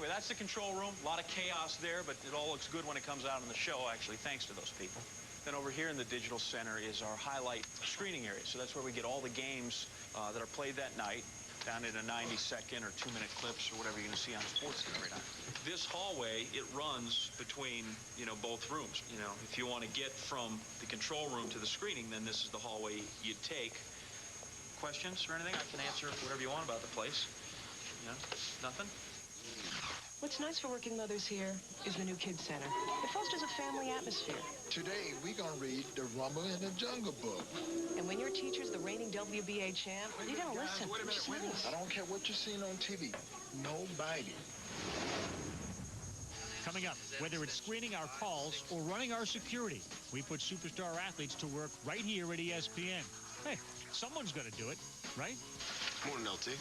anyway, that's the control room. A lot of chaos there, but it all looks good when it comes out in the show, actually, thanks to those people. Then over here in the digital center is our highlight screening area. So that's where we get all the games that are played that night, down into 90-second or 2-minute clips or whatever you're going to see on Sportscenter every night. This hallway, it runs between, both rooms. If you want to get from the control room to the screening, then this is the hallway you take. Questions or anything? I can answer whatever you want about the place. Nothing? What's nice for working mothers here is the new Kids Center. It fosters a family atmosphere. Today, we're going to read The Rumble in the Jungle Book. And when your teacher's the reigning WBA champ, you're going to listen. Wait a minute, wait a minute. I don't care what you're seeing on TV. No biting. Coming up, whether it's screening our calls or running our security, we put superstar athletes to work right here at ESPN. Hey, someone's going to do it, right? Morning, LT.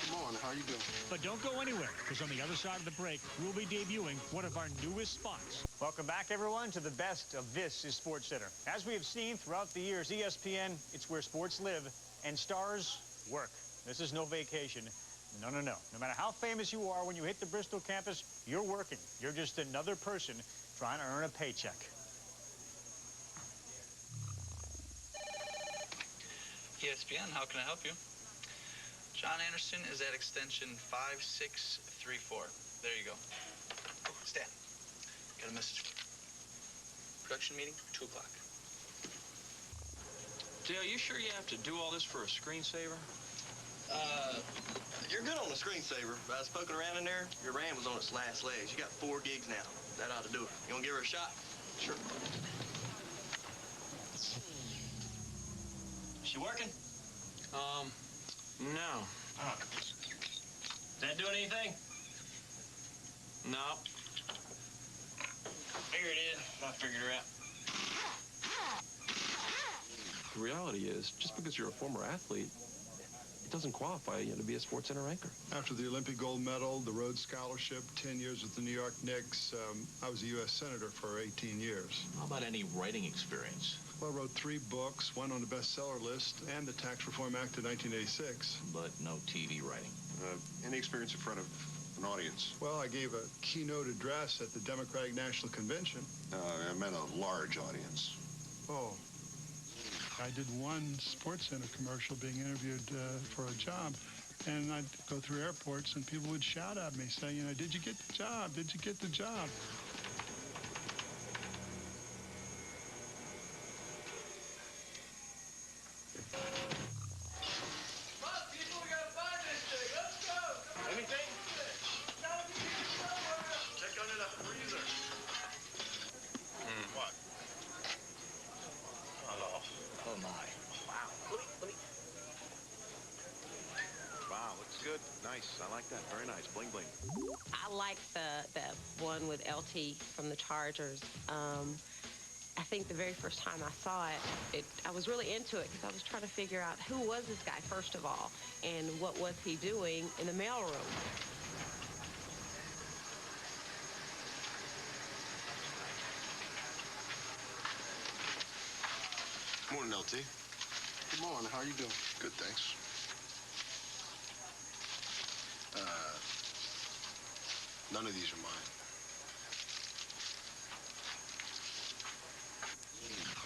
Good morning. How are you doing? But don't go anywhere, because on the other side of the break, we'll be debuting one of our newest spots. Welcome back, everyone, to the best of This is SportsCenter. As we have seen throughout the years, ESPN, it's where sports live and stars work. This is no vacation. No, no, no. No matter how famous you are, when you hit the Bristol campus, you're working. You're just another person trying to earn a paycheck. ESPN, how can I help you? John Anderson is at extension 5634. There you go. Oh, Stan, got a message for you. Production meeting, 2 o'clock. Dale, you sure you have to do all this for a screensaver? You're good on the screensaver, but I was poking around in there. Your RAM was on its last legs. You got 4 gigs now. That ought to do it. You want to give her a shot? Sure. She working? No. Oh. That doing anything? No. Figured it is. I figured her out. The reality is, just because you're a former athlete, it doesn't qualify you to be a SportsCenter anchor. After the Olympic gold medal, the Rhodes Scholarship, 10 years with the New York Knicks, I was a U.S. Senator for 18 years. How about any writing experience? Well, I wrote 3 books, one on the bestseller list, and the Tax Reform Act of 1986. But no TV writing. Any experience in front of an audience? Well, I gave a keynote address at the Democratic National Convention. I meant a large audience. Oh. I did one SportsCenter commercial being interviewed for a job, and I'd go through airports, and people would shout at me, saying, did you get the job? Did you get the job? Good. Nice. I like that. Very nice. Bling, bling. I like the one with LT from the Chargers. I think the very first time I saw it, I was really into it because I was trying to figure out who was this guy, first of all, and what was he doing in the mailroom. Morning, LT. Good morning. How are you doing? Good, thanks. None of these are mine.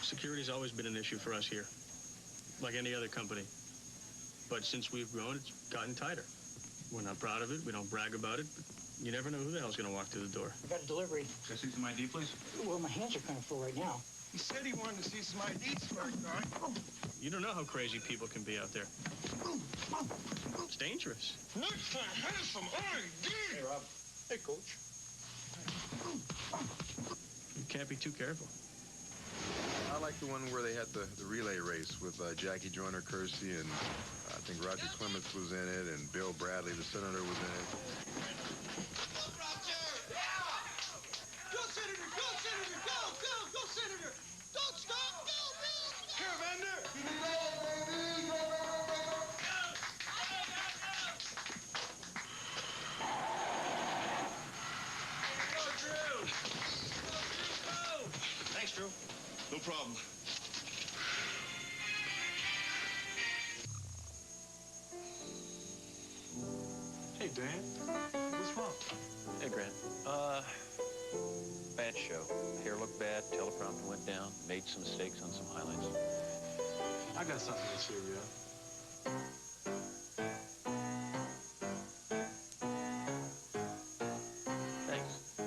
Security's always been an issue for us here, like any other company. But since we've grown, it's gotten tighter. We're not proud of it. We don't brag about it. But you never know who the hell's going to walk through the door. I got a delivery. Can I see some ID, please? Well, my hands are kind of full right now. He said he wanted to see some ID, smart guy. You don't know how crazy people can be out there. It's dangerous. Next time, have some ID. Hey, Rob. Hey, Coach. You can't be too careful. I like the one where they had the relay race with Jackie Joyner Kersey, and I think Roger Clements was in it, and Bill Bradley, the senator, was in it. Go, Roger! Yeah! Go, Senator! Go, Senator! Go, go, go, Senator! Don't stop! Go, Bill! Here, Vander! Thanks, Drew. No problem. Hey, Dan. What's wrong? bad. Teleprompter went down. Made some mistakes on some highlights. I got something to say, Rio.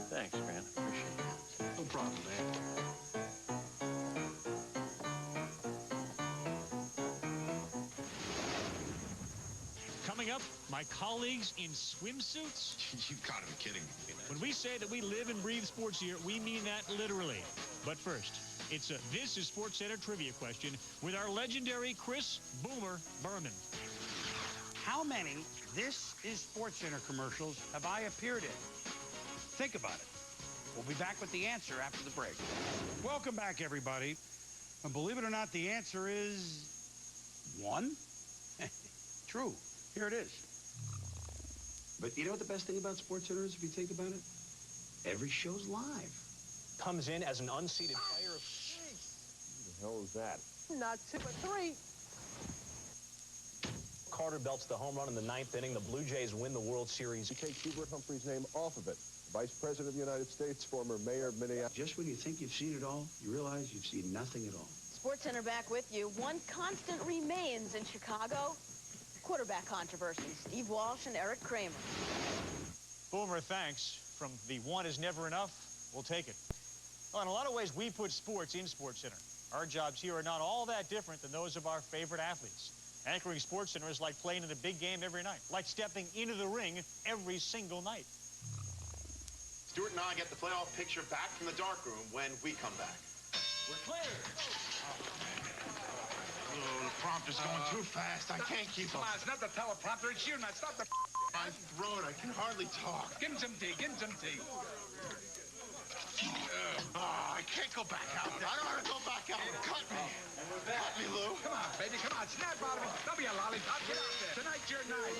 Thanks, Grant. Appreciate it. No problem, man. Coming up, my colleagues in swimsuits. You've got to be kidding me. When we say that we live and breathe sports here, we mean that literally. But first, it's a This is SportsCenter trivia question with our legendary Chris Boomer Berman. How many This is SportsCenter commercials have I appeared in? Think about it. We'll be back with the answer after the break. Welcome back, everybody. And believe it or not, the answer is 1. True. Here it is. But you know what the best thing about SportsCenter is, if you think about it? Every show's live. Comes in as an unseeded player. Who the hell is that? Not 2 but 3. Carter belts the home run in the 9th inning. The Blue Jays win the World Series. You take Hubert Humphrey's name off of it. Vice President of the United States, former mayor of Minneapolis. Just when you think you've seen it all, you realize you've seen nothing at all. SportsCenter back with you. One constant remains in Chicago. Quarterback controversy. Steve Walsh and Eric Kramer. Boomer, thanks. From the one is never enough, we'll take it. Well, in a lot of ways, we put sports in SportsCenter. Our jobs here are not all that different than those of our favorite athletes. Anchoring SportsCenter is like playing in a big game every night, like stepping into the ring every single night. Stuart and I get the playoff picture back from the darkroom when we come back. We're clear. Oh, the prompter's going too fast. I can't keep up. Come on, it's not the teleprompter. It's you, not stop the... My throat, I can hardly talk. Give him some tea. Give him some tea. I can't go back out. I don't want to go back out. Cut me. Cut me, Lou. Come on, baby. Come on. Snap out of it. Don't be a lollipop. Get out there. Tonight's your night.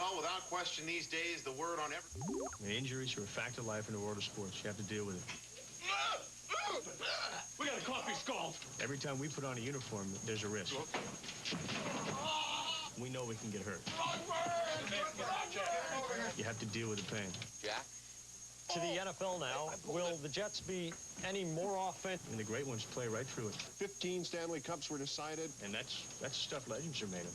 Oh, without question, these days, the word on every... Injuries are a fact of life in the world of sports. You have to deal with it. We got a coffee skull. Every time we put on a uniform, there's a risk. We know we can get hurt. You have to deal with the pain. Jack? To the NFL now, will the Jets be any more offensive? And the great ones play right through it. 15 Stanley Cups were decided. And that's stuff legends are made of.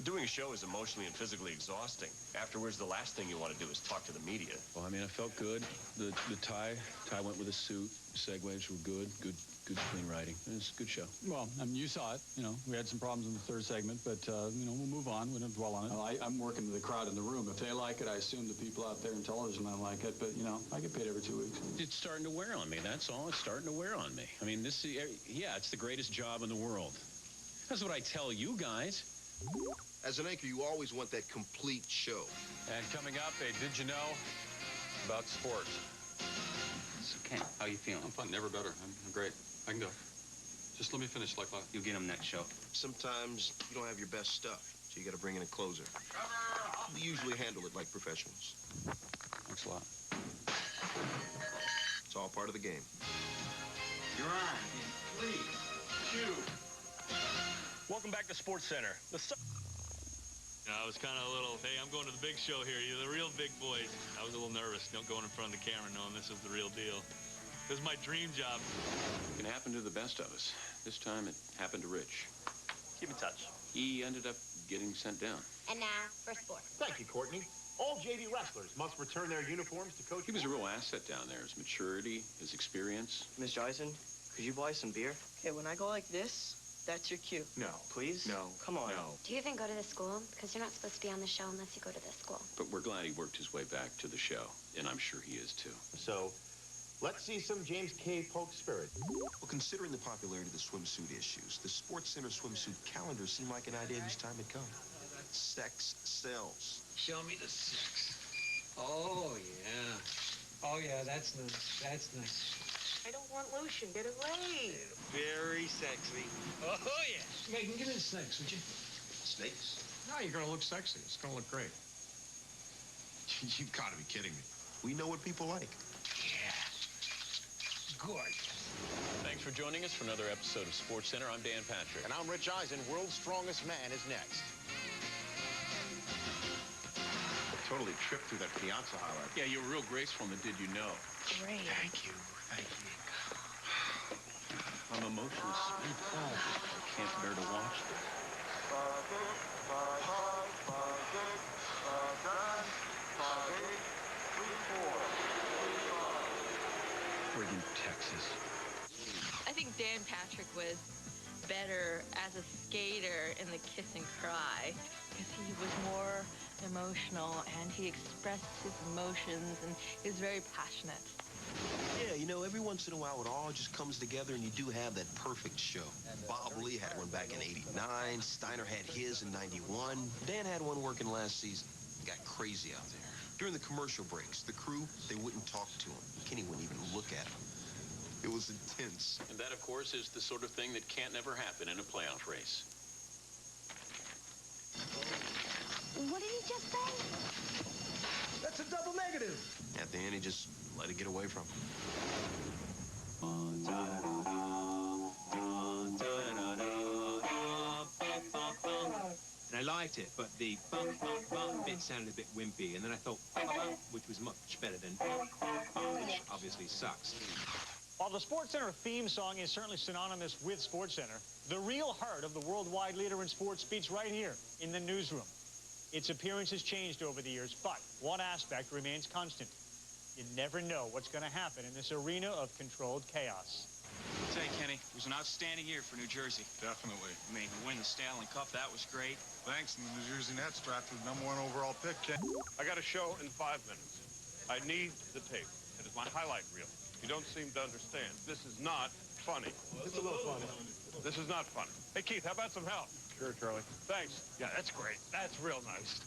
Doing a show is emotionally and physically exhausting. Afterwards, the last thing you want to do is talk to the media. Well, I mean, I felt good. The tie went with the suit. The segues were good, clean writing. It was a good show. Well, I mean, you saw it. You know, we had some problems in the third segment, but, you know, we'll move on. We don't dwell on it. I'm working with the crowd in the room. If they like it, I assume the people out there in television might like it, but, you know, I get paid every 2 weeks. It's starting to wear on me, that's all. It's starting to wear on me. I mean, it's the greatest job in the world. That's what I tell you guys. As an anchor, you always want that complete show. And coming up, Did You Know about sports. So, Ken, how you feeling? I'm fine, never better. I'm great. I can go. Just let me finish like that. You'll get him next show. Sometimes you don't have your best stuff, so you got to bring in a closer. We usually handle it like professionals. Thanks a lot. It's all part of the game. You're on. 3, 2. Welcome back to SportsCenter. I was kind of a little, hey, I'm going to the big show here. You're the real big boys. I was a little nervous, going in front of the camera knowing this is the real deal. This is my dream job. It can happen to the best of us. This time it happened to Rich. Keep in touch. He ended up getting sent down. And now for sports. Thank you, Courtney. All JV wrestlers must return their uniforms to Coach. He was a real asset down there. His maturity, his experience. Miss Joyson, could you buy some beer? Okay, when I go like this, that's your cue. No. Please? No. Come on. No. Do you even go to the school? Because you're not supposed to be on the show unless you go to this school. But we're glad he worked his way back to the show, and I'm sure he is too. So, let's see some James K. Polk spirit. Well, considering the popularity of the swimsuit issues, the SportsCenter swimsuit calendar seemed like an idea whose time had come. Sex sells. Show me the sex. Oh, yeah. Oh, yeah, that's nice. That's nice. I don't want lotion. Get away. Very sexy. Oh, yeah. Megan, give me the snakes, would you? Snakes? No, you're going to look sexy. It's going to look great. You've got to be kidding me. We know what people like. Yeah. Gorgeous. Thanks for joining us for another episode of SportsCenter. I'm Dan Patrick. And I'm Rich Eisen. World's Strongest Man is next. totally tripped through that Piazza highlight. Yeah, you were real graceful in the Did You Know. Great. Thank you. Thank you. I'm emotionally spent. I can't bear to watch this. Friggin' Texas. I think Dan Patrick was better as a skater in the kiss and cry because he was more emotional and he expressed his emotions and he was very passionate. Yeah, you know, every once in a while it all just comes together and you do have that perfect show. Bob Lee had one back in '89. Steiner had his in '91. Dan had one working last season. It got crazy out there. During the commercial breaks, the crew, they wouldn't talk to him. Kenny wouldn't even look at him. It was intense. And that, of course, is the sort of thing that can't never happen in a playoff race. What did he just say? That's a double negative. At the end, he just let it get away from him. And I liked it, but the bump, bump, bump bit sounded a bit wimpy. And then I thought, which was much better than which obviously sucks. While the SportsCenter theme song is certainly synonymous with SportsCenter, the real heart of the worldwide leader in sports beats right here in the newsroom. Its appearance has changed over the years, but one aspect remains constant. You never know what's going to happen in this arena of controlled chaos. Say, Kenny, it was an outstanding year for New Jersey. Definitely. I mean, to win the Stanley Cup, that was great. Thanks, and the New Jersey Nets drafted the #1 overall pick, Ken. I got a show in 5 minutes. I need the tape. It is my highlight reel. You don't seem to understand. This is not funny. It's a little funny. This is not funny. Hey, Keith, how about some help? Sure, Charlie. Thanks. Yeah, that's great. That's real nice.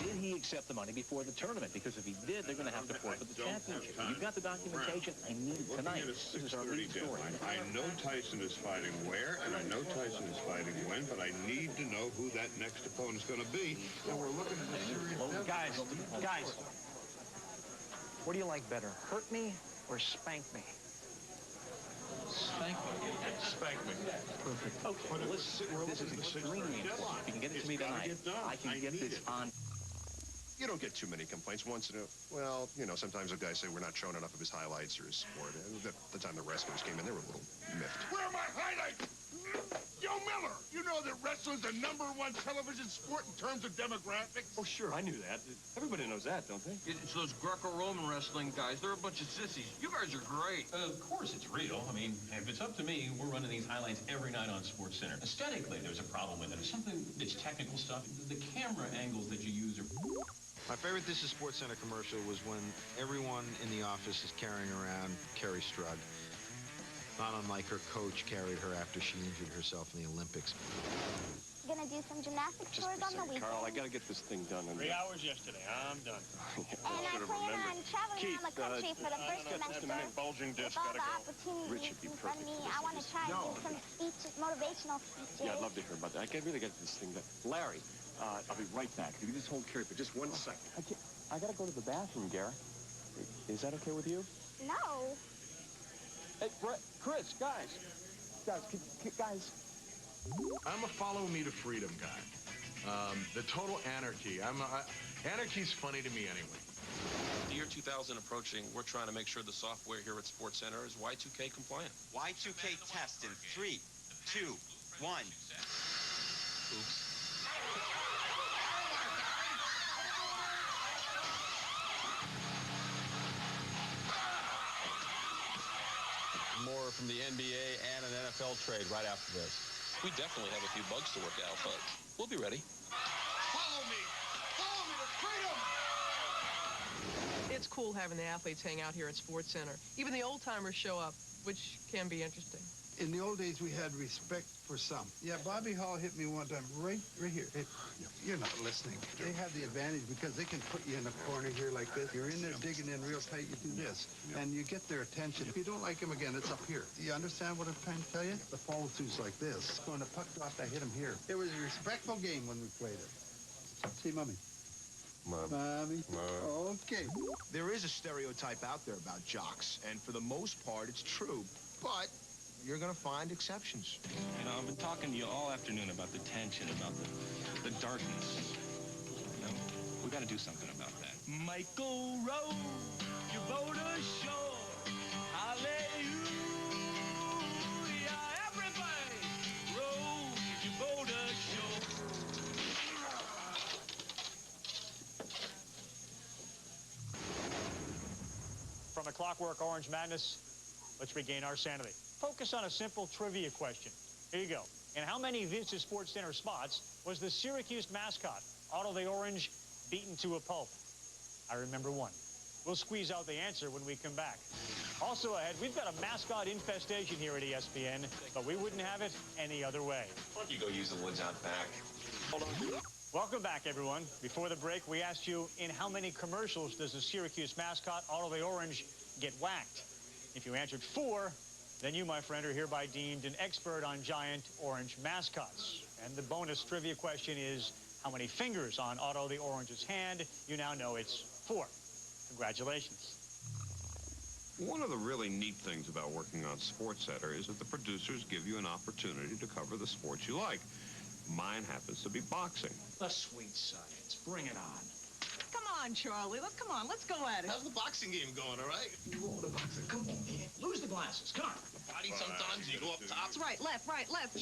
Did he accept the money before the tournament? Because if he did, they're going to have to forfeit the championship. You've got the documentation. I need it tonight. This is our lead story. I know Tyson is fighting where, and I know Tyson is fighting when, but I need to know who that next opponent's going to be. And we're looking at this series. Guys, what do you like better, hurt me or spank me? Spank me. Spank me. Perfect. Okay, well, this is extremely important. If you can get it to me tonight, I can get this on. You don't get too many complaints. Once in a, well, you know, sometimes the guys say we're not showing enough of his highlights or his sport. And the time the wrestlers came in, they were a little miffed. Where are my highlights? Yo, Miller, you know that wrestling's the #1 television sport in terms of demographics? Oh, sure, I knew that. Everybody knows that, don't they? It's those Greco-Roman wrestling guys. They're a bunch of sissies. You guys are great. Of course it's real. I mean, if it's up to me, we're running these highlights every night on SportsCenter. Aesthetically, there's a problem with it. It's something that's technical stuff. The camera angles that you use are... My favorite This is SportsCenter commercial was when everyone in the office is carrying around Kerri Strug. Not unlike her coach carried her after she injured herself in the Olympics. Gonna do some gymnastics Just tours a on the second, weekend. Carl, I got to get this thing done. 3 hours yesterday. I'm done. And I plan on traveling around the country for the first semester. Bulging With disc. all Gotta the go. opportunities Rich would be in front of me, perfect I want to try and do some speeches, motivational speeches. Yeah, I'd love to hear about that. I really got this thing done. Larry, I'll be right back. If you can just hold Kerri for just 1 second. I got to go to the bathroom, Gary. Is that okay with you? No. Hey, Brett, Chris, guys. Guys. I'm a follow me to freedom guy. The total anarchy. Anarchy's funny to me anyway. The year 2000 approaching, we're trying to make sure the software here at SportsCenter is Y2K compliant. Y2K test in 3, 2, 1. Oops. More from the NBA and an NFL trade right after this. We definitely have a few bugs to work out, but we'll be ready. Follow me! Follow me to freedom! It's cool having the athletes hang out here at SportsCenter. Even the old-timers show up, which can be interesting. In the old days, we had respect for some. Yeah, Bobby Hall hit me one time right here. Hey, you're not listening. They have the advantage because they can put you in a corner here like this. You're in there digging in real tight. You do this, and you get their attention. If you don't like him again, it's up here. Do you understand what I'm trying to tell you? The follow-through's like this. When the puck dropped, I hit him here. It was a respectful game when we played it. See, Mommy. Mommy. Okay. There is a stereotype out there about jocks, and for the most part, it's true. But you're going to find exceptions. You know, I've been talking to you all afternoon about the tension, about the darkness. You know, We got to do something about that. Michael Rowe, you boat ashore. Hallelujah, everybody, row your boat ashore. From a Clockwork Orange Madness, let's regain our sanity. Focus on a simple trivia question. Here you go. In how many This is SportsCenter spots was the Syracuse mascot, Otto the Orange, beaten to a pulp? I remember one. We'll squeeze out the answer when we come back. Also ahead, we've got a mascot infestation here at ESPN, but we wouldn't have it any other way. Why don't you go use the woods out back? Hold on. Welcome back, everyone. Before the break, we asked you, in how many commercials does the Syracuse mascot, Otto the Orange, get whacked? If you answered 4, then you, my friend, are hereby deemed an expert on giant orange mascots. And the bonus trivia question is, how many fingers on Otto the Orange's hand? You now know it's 4. Congratulations. One of the really neat things about working on SportsCenter is that the producers give you an opportunity to cover the sports you like. Mine happens to be boxing. The sweet science. Bring it on. Come on, Charlie. Come on, let's go at it. How's the boxing game going, all right? You roll the boxer. Come on, man. Lose the glasses. Come on. Body sometimes, you go up top. That's right. Left, right, left.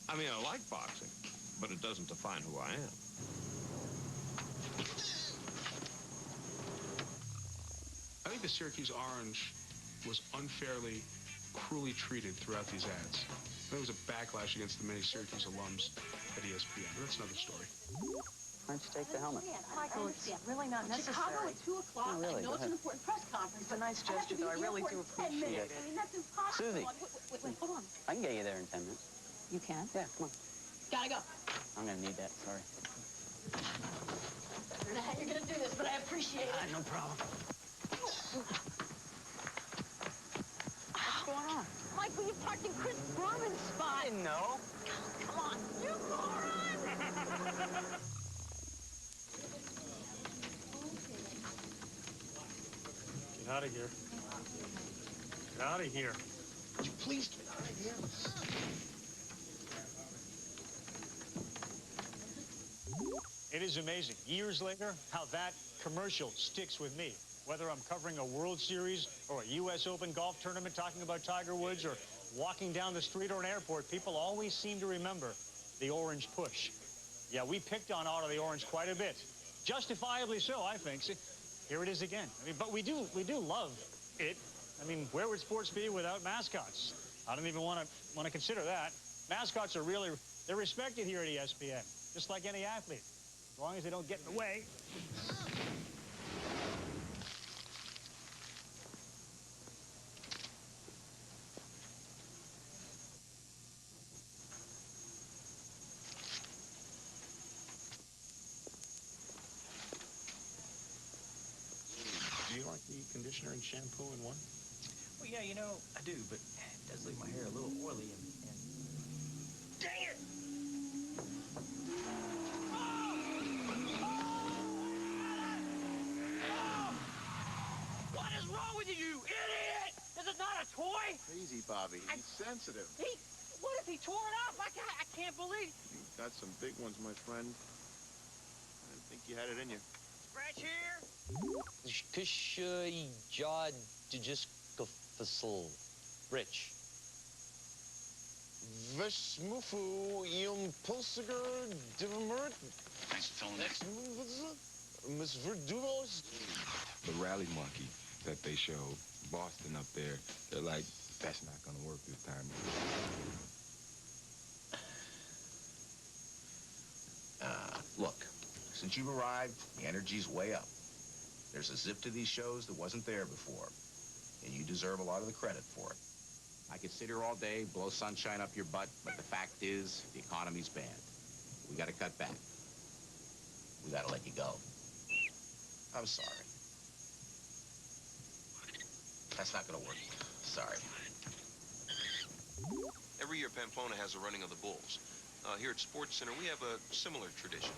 I mean, I like boxing, but it doesn't define who I am. I think the Syracuse Orange was unfairly, cruelly treated throughout these ads. There was a backlash against the many Syracuse alums at ESPN, but that's another story. Why don't you take the helmet? Michael, it's really not necessary. Chicago at 2 o'clock. No, really, I know it's an important press conference. It's a nice gesture, though. I really do appreciate it. I mean, that's impossible. Susie. Wait, hold on. I can get you there in 10 minutes. You can? Yeah, come on. Gotta go. I'm gonna need that, sorry. I don't know how you're gonna do this, but I appreciate it. No problem. What's going on? Michael, you parked in Chris Berman's spot. I didn't know. Come on, you moron! Get out of here. Get out of here. Would you please get out of here? It is amazing, years later, how that commercial sticks with me. Whether I'm covering a World Series or a U.S. Open golf tournament talking about Tiger Woods or walking down the street or an airport, people always seem to remember the orange push. Yeah, we picked on Otto the Orange quite a bit. Justifiably so, I think. See, here it is again. I mean, but we do love it. I mean, where would sports be without mascots? I don't even want to consider that. Mascots are really, they're respected here at ESPN, just like any athlete, as long as they don't get in the way. Do you like the conditioner and shampoo in one? Well, yeah, you know, I do, but it does leave my hair a little oily and... Dang it! What is wrong with you idiot? This is not a toy! Easy, Bobby. He's sensitive. What if he tore it off? I can't believe. You've got some big ones, my friend. I didn't think you had it in you. Scratch here. Rich. Vesmufu impulsiger divimert. Thanks for filling in. Miss Verdugo's. The rally monkey that they showed, Boston up there, they're like, that's not going to work this time. Look, since you've arrived, the energy's way up. There's a zip to these shows that wasn't there before, and you deserve a lot of the credit for it. I could sit here all day, blow sunshine up your butt, but the fact is, the economy's bad. We gotta cut back. We gotta let you go. I'm sorry. That's not gonna work. Sorry. Every year, Pamplona has a running of the bulls. Here at Sportscenter, we have a similar tradition.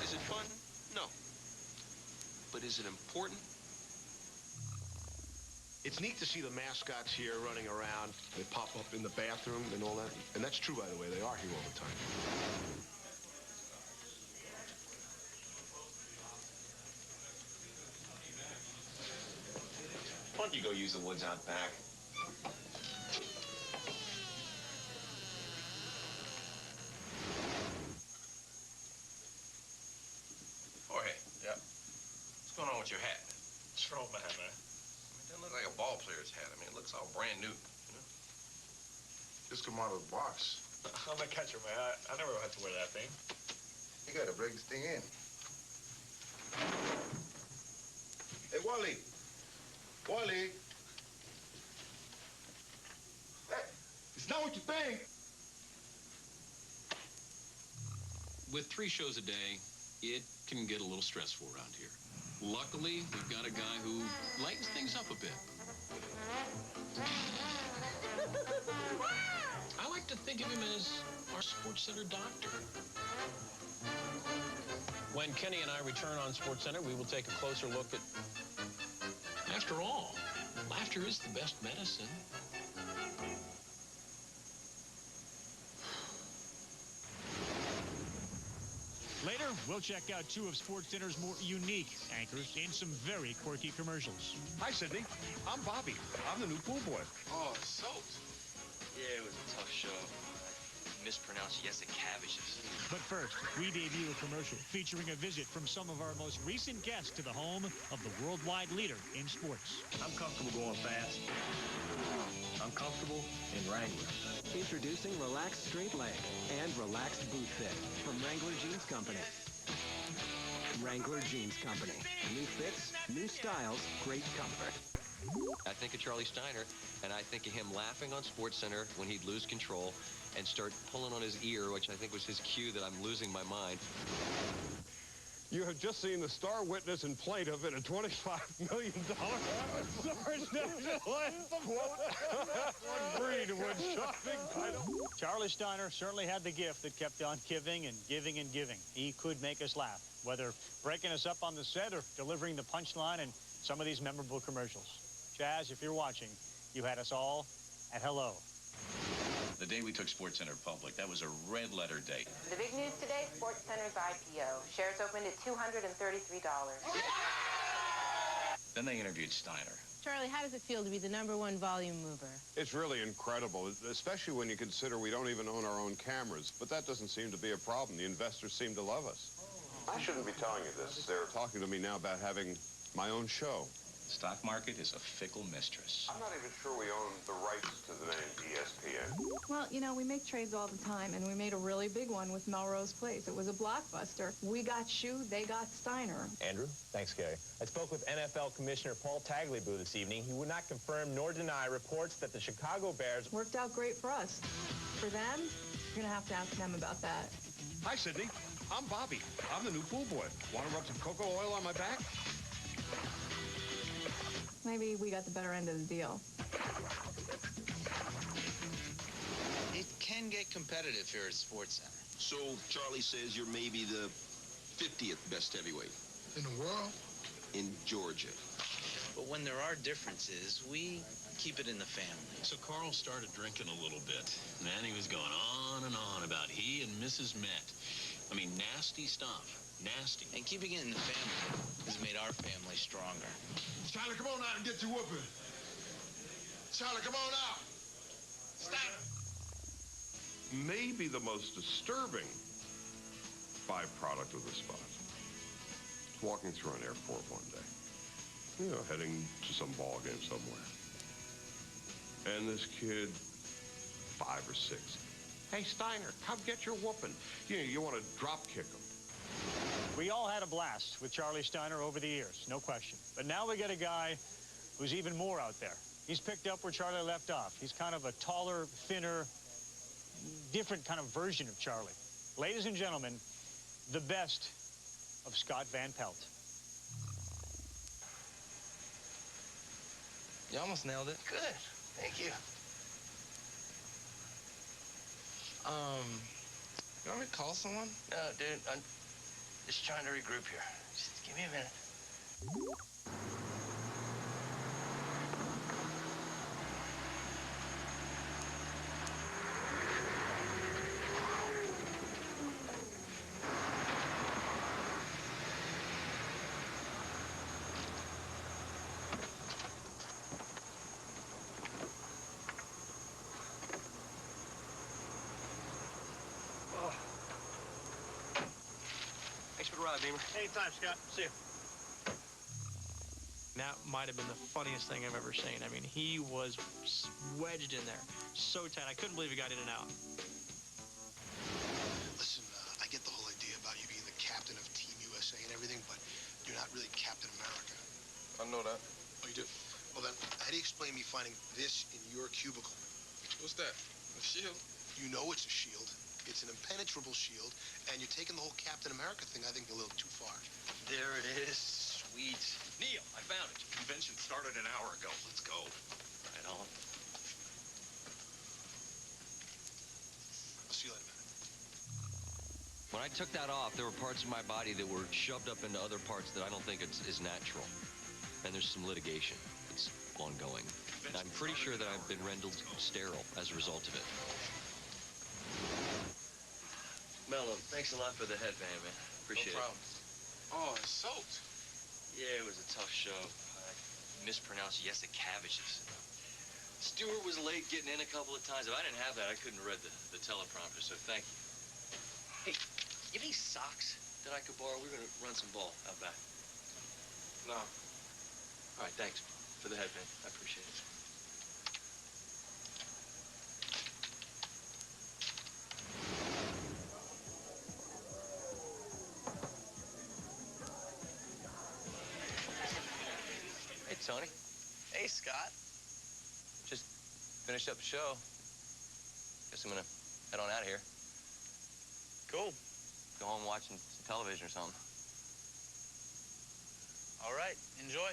Is it fun? No. But is it important? It's neat to see the mascots here running around. They pop up in the bathroom and all that. And that's true, by the way. They are here all the time. Why don't you go use the woods out back? Jorge. Yeah? What's going on with your hat? What's wrong with my hat, man? It doesn't look like a ball player's hat. I mean, it looks all brand new, you know? Just come out of the box. I'm a catcher, man. I never had to wear that thing. You gotta break this thing in. Hey, Wally. Wally. Hey, it's not what you think. With 3 shows a day, it can get a little stressful around here. Luckily, we've got a guy who lightens things up a bit. I like to think of him as our SportsCenter doctor. When Kenny and I return on SportsCenter, we will take a closer look at... After all, laughter is the best medicine. Later, we'll check out 2 of SportsCenter's more unique anchors in some very quirky commercials. Hi, Sydney. I'm Bobby. I'm the new pool boy. Oh, soaked. Yeah, it was a tough show. I mispronounced yes at cabbages. But first, we debut a commercial featuring a visit from some of our most recent guests to the home of the worldwide leader in sports. I'm comfortable going fast. I'm comfortable in Wrangler. Introducing Relaxed Straight Leg and Relaxed Boot Fit from Wrangler Jeans Company. Wrangler Jeans Company. New fits, new styles, great comfort. I think of Charlie Steiner, and I think of him laughing on SportsCenter when he'd lose control and start pulling on his ear, which I think was his cue that I'm losing my mind. You have just seen the star witness and plaintiff in a $25 million Sarge National Anthem. One breed, one shopping title. Charlie Steiner certainly had the gift that kept on giving and giving and giving. He could make us laugh, whether breaking us up on the set or delivering the punchline in some of these memorable commercials. Chaz, if you're watching, you had us all at hello. The day we took SportsCenter public, that was a red-letter day. The big news today, SportsCenter's IPO. Shares opened at $233. Then they interviewed Steiner. Charlie, how does it feel to be the #1 volume mover? It's really incredible, especially when you consider we don't even own our own cameras. But that doesn't seem to be a problem. The investors seem to love us. I shouldn't be telling you this. They're talking to me now about having my own show. The stock market is a fickle mistress. I'm not even sure we own the rights to the name ESPN. Well, you know, we make trades all the time, and we made a really big one with Melrose Place. It was a blockbuster. We got Shue, they got Steiner. Andrew? Thanks, Gary. I spoke with NFL Commissioner Paul Tagliabue this evening. He would not confirm nor deny reports that the Chicago Bears... Worked out great for us. For them, you're going to have to ask them about that. Hi, Sydney. I'm Bobby. I'm the new pool boy. Want to rub some cocoa oil on my back? Maybe we got the better end of the deal. It can get competitive here at SportsCenter. So Charlie says you're maybe the 50th best heavyweight. In the world? In Georgia. But when there are differences, we keep it in the family. So Carl started drinking a little bit. And then he was going on and on about he and Mrs. Met. I mean, nasty stuff. Nasty. And keeping it in the family has made our family stronger. Charlie, come on out and get your whooping. Charlie, come on out. Stop. Maybe the most disturbing byproduct of the spot. Walking through an airport one day. You know, heading to some ball game somewhere. And this kid, 5 or 6. Hey, Steiner, come get your whooping. You know, you want to drop kick him. We all had a blast with Charlie Steiner over the years, no question. But now we got a guy who's even more out there. He's picked up where Charlie left off. He's kind of a taller, thinner, different kind of version of Charlie. Ladies and gentlemen, the best of Scott Van Pelt. You almost nailed it. Good. Thank you. You want me to call someone? No, dude, I'm just trying to regroup here. Just give me a minute. by, Beamer. Anytime, Scott. See you. That might have been the funniest thing I've ever seen. I mean, he was wedged in there so tight. I couldn't believe he got in and out. Listen, I get the whole idea about you being the captain of Team USA and everything, but you're not really Captain America. I know that. Oh, you do? Well, then, how do you explain me finding this in your cubicle? What's that? A shield? You know it's a shield. It's an impenetrable shield, and you're taking the whole Captain America thing, I think, a little too far. There it is. Sweet. Neil, I found it. Convention started an hour ago. Let's go. Right on. I'll see you later, man. When I took that off, there were parts of my body that were shoved up into other parts that I don't think is natural. And there's some litigation that's ongoing. And I'm pretty sure that I've been rendered sterile as a result of it. Mello, thanks a lot for the headband, man. Appreciate No problem. Oh, it's soaked. Yeah, it was a tough show. I mispronounced Yessa cabbages. Stewart was late getting in a couple of times. If I didn't have that, I couldn't have read the teleprompter, so thank you. Hey, you have any socks that I could borrow? We're going to run some ball out back. No. All right, thanks for the headband. I appreciate it. Hey, Tony. Hey, Scott. Just finished up the show. Guess I'm gonna head on out of here. Cool. Go home watching some television or something. All right. Enjoy.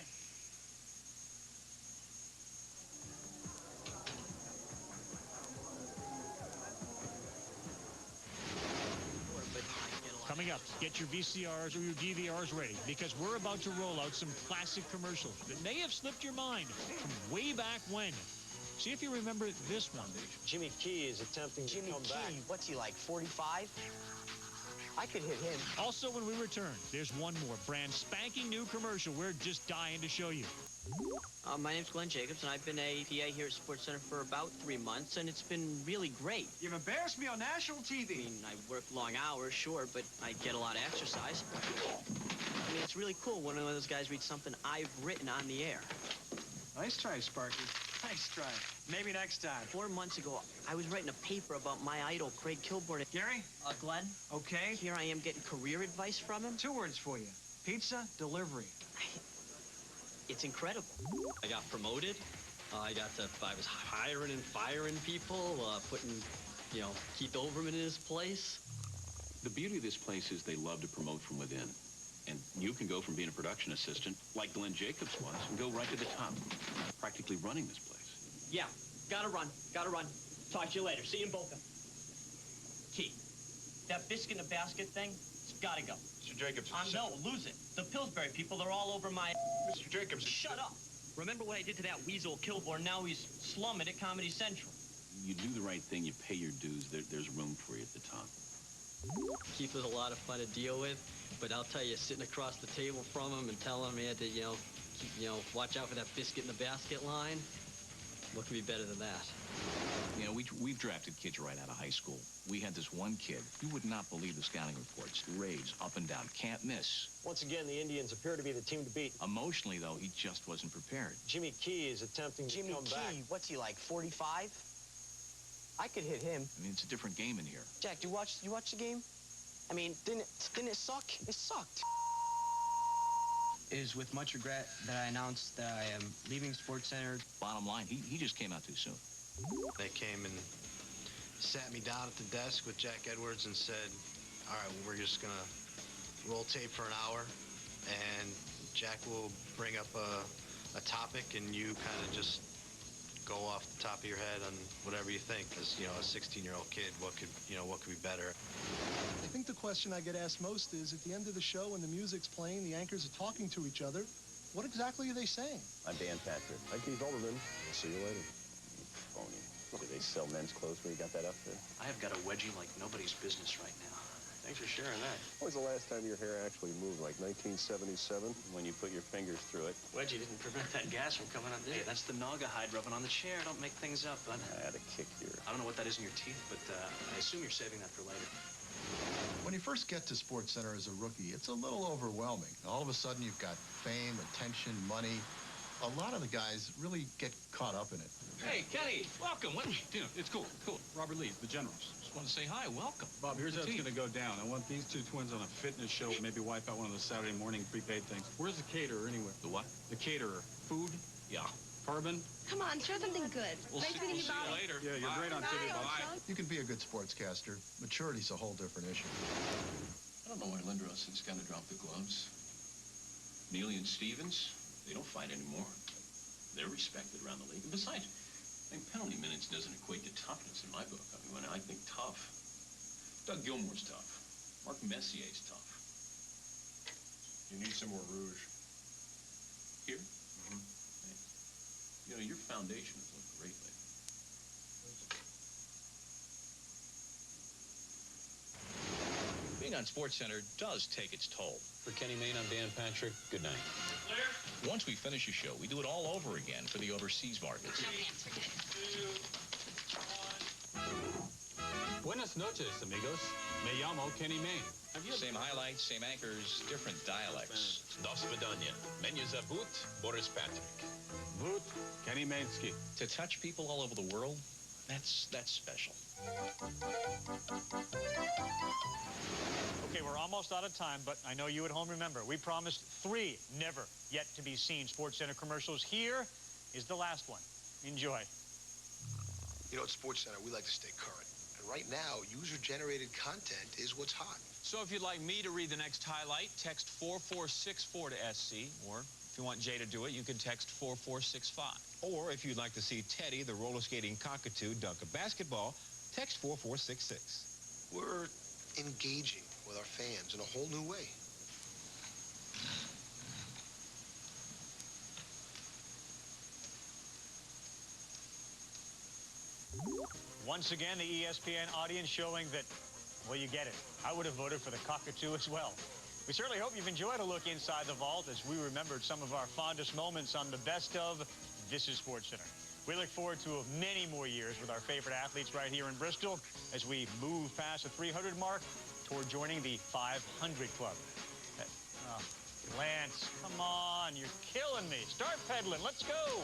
Coming up, get your VCRs or your DVRs ready, because we're about to roll out some classic commercials that may have slipped your mind from way back when. See if you remember this one. Jimmy Key is attempting to come back. What's he like, 45? I could hit him. Also, when we return, there's one more brand spanking new commercial we're just dying to show you. My name's Glenn Jacobs, and I've been a PA here at Sportscenter for about 3 months, and it's been really great. You've embarrassed me on national TV. I mean, I work long hours, sure, but I get a lot of exercise. I mean, it's really cool when one of those guys reads something I've written on the air. Nice try, Sparky. Nice try. Maybe next time. 4 months ago, I was writing a paper about my idol, Craig Kilborn. Gary? Glenn? Okay. Here I am getting career advice from him. 2 words for you. Pizza, delivery. It's incredible. I got promoted. I was hiring and firing people, putting, Keith Olbermann in his place. The beauty of this place is they love to promote from within. And you can go from being a production assistant, like Glenn Jacobs was, and go right to the top, practically running this place. Yeah, gotta run. Talk to you later. See you in Boca. Key, that biscuit in the basket thing, it's gotta go. Mr. Jacobs. No, lose it. The Pillsbury people, they're all over my... Mr. Jacobs. Shut up. Remember what I did to that weasel Kilborn? Now he's slumming at Comedy Central. You do the right thing, you pay your dues, there's room for you at the top. Keith was a lot of fun to deal with, but I'll tell you, sitting across the table from him and telling him he had to, watch out for that biscuit in the basket line, what could be better than that? You know, we've drafted kids right out of high school. We had this one kid. You would not believe the scouting reports. Raids, up and down, can't miss. Once again, the Indians appear to be the team to beat. Emotionally, though, he just wasn't prepared. Jimmy Key is attempting to come back. Jimmy Key, what's he like, 45? I could hit him. I mean, it's a different game in here. Jack, you watch the game? I mean, didn't it suck? It sucked. It is with much regret that I announced that I am leaving SportsCenter. Bottom line, he just came out too soon. They came and sat me down at the desk with Jack Edwards and said, all right, well, we're just going to roll tape for an hour, and Jack will bring up a topic, and you kind of just go off the top of your head on whatever you think. As, a 16-year-old kid, what could be better? I think the question I get asked most is, at the end of the show when the music's playing, the anchors are talking to each other, what exactly are they saying? I'm Dan Patrick. I'm Keith Olbermann. See you later. Phony. Do they sell men's clothes where you got that outfit? I have got a wedgie like nobody's business right now. Thanks for sharing that. When was the last time your hair actually moved, like 1977? When you put your fingers through it. Wedgie didn't prevent that gas from coming up there. Hey, that's the naga hide rubbing on the chair. Don't make things up, bud. I had a kick here. I don't know what that is in your teeth, but I assume you're saving that for later. When you first get to SportsCenter as a rookie, it's a little overwhelming. All of a sudden, you've got fame, attention, money. A lot of the guys really get caught up in it. Hey, Kenny, welcome. What? Dude, it's cool, cool. Robert Lee, the Generals. Just want to say hi, welcome. Bob, here's how it's going to go down. I want these two twins on a fitness show, maybe wipe out one of the Saturday morning prepaid things. Where's the caterer, anyway? The what? The caterer. Food? Yeah. Carbon? Come on, show something good. We'll see you later. Yeah, you're great on TV, Bob. You can be a good sportscaster. Maturity's a whole different issue. I don't know why Lindroson's got to drop the gloves. Neely and Stevens, they don't fight anymore. They're respected around the league. And besides, I think penalty minutes doesn't equate to toughness in my book. I mean, when I think tough, Doug Gilmour's tough. Mark Messier's tough. You need some more rouge. Here? Thanks. You know, your foundation has looked great lately. Being on SportsCenter does take its toll. For Kenny Mayne, I'm Dan Patrick. Good night. Once we finish a show, we do it all over again for the overseas markets. Buenas noches, amigos. Me llamo Kenny Mayne. Same highlights, same anchors, different dialects. Dos Vidania. Menus Boot, Boris Patrick. Boot, Kenny Mainsky. To touch people all over the world, that's special. Okay, we're almost out of time, but I know you at home remember. We promised 3 never-yet-to-be-seen SportsCenter commercials. Here is the last one. Enjoy. You know, at SportsCenter, we like to stay current. And right now, user-generated content is what's hot. So if you'd like me to read the next highlight, text 4464 to SC, or if you want Jay to do it, you can text 4465. Or if you'd like to see Teddy, the roller skating cockatoo, dunk a basketball, text 4466. We're engaging with our fans in a whole new way. Once again, the ESPN audience showing that, well, you get it. I would have voted for the cockatoo as well. We certainly hope you've enjoyed a look inside the vault as we remembered some of our fondest moments on the best of This is SportsCenter. We look forward to many more years with our favorite athletes right here in Bristol as we move past the 300 mark toward joining the 500 club. Lance, come on, you're killing me. Start pedaling, let's go.